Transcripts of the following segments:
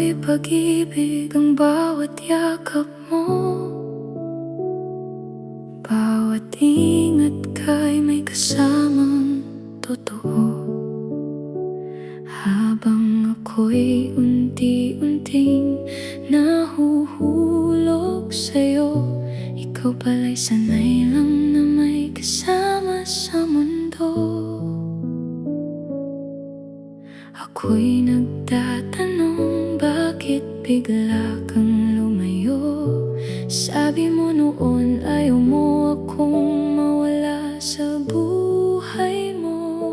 ako'y pag-ibig, ang bawat yakap mo, bawat ingat ka'y may kasamang totoo. Habang ako'y unti-unting nahuhulog sa'yo, ikaw pala'y sanay lang na may kasama sa mundo. Ako'y nagtatanong, bakit bigla kang lumayo? Sabi mo noon ayaw mo akong mawala sa buhay mo.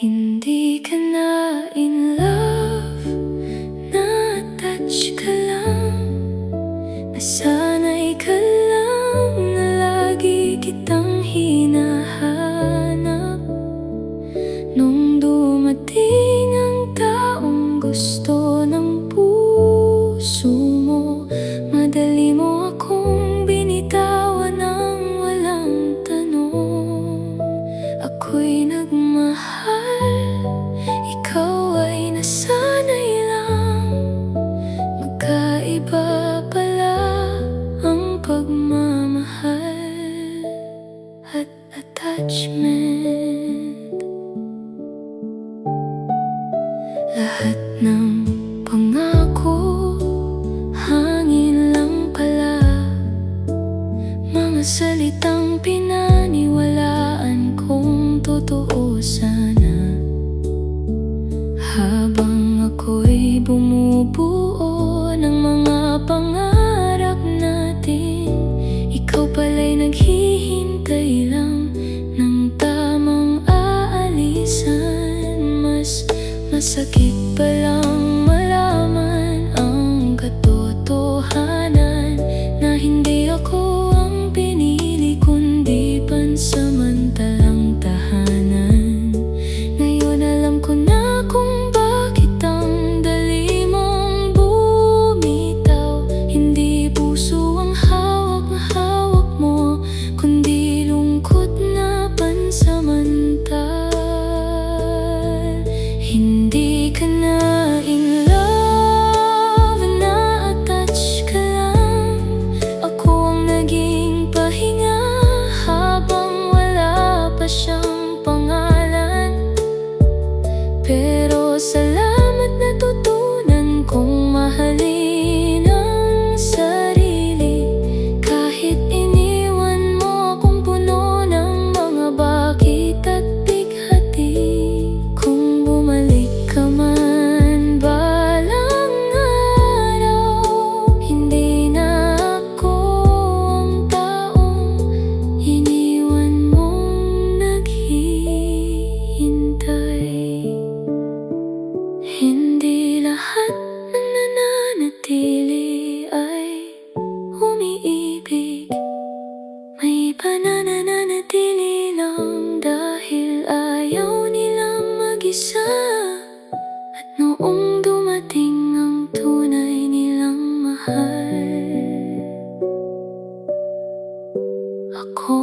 Hindi ka na in love, na-touch ka lang, nasanay ka lang na lagi kitang hinahanap. Nung dumating ang taong gusto ng puso mo, madali mo akong binitawan ng walang tanong. Ako'y nagmahal, ikaw ay nasanay lang. Magkaiba pala ang pagmamahal at attachment. Lahat ng pangako, hangin lang pala. Mga salitang pinaniwalaan kong totoo sana. Habang ako'y bumubuo ng mga pangarap natin, ikaw pala'y naghihintay lang ng tamang aalisan. Mas masakit palang malaman ang katotohanan na hindi ako ang pinili, kundi pansamantalang tahanan. Ngayon alam ko na kung bakit ang dali mong bumitaw. Hindi puso ang hawak na hawak mo, kundi lungkot na pansamantal. Hindi ka na in love, na-attach ka lang. Ako ang naging pahinga habang wala pa siyang pangalan. Pero salamat, natutunan kong mahalin ang sarili. Kahit iniwan mo akong puno ng mga bakit at bighati. Kung bumalik ka man balang araw, hindi na ako ang taong iniwan mong naghihintay. Hindi lahat ng nananatili ay umiibig. May iba na nananatili lang dahil ayaw nilang mag-isa. At noong dumating ang tunay nilang mahal, ako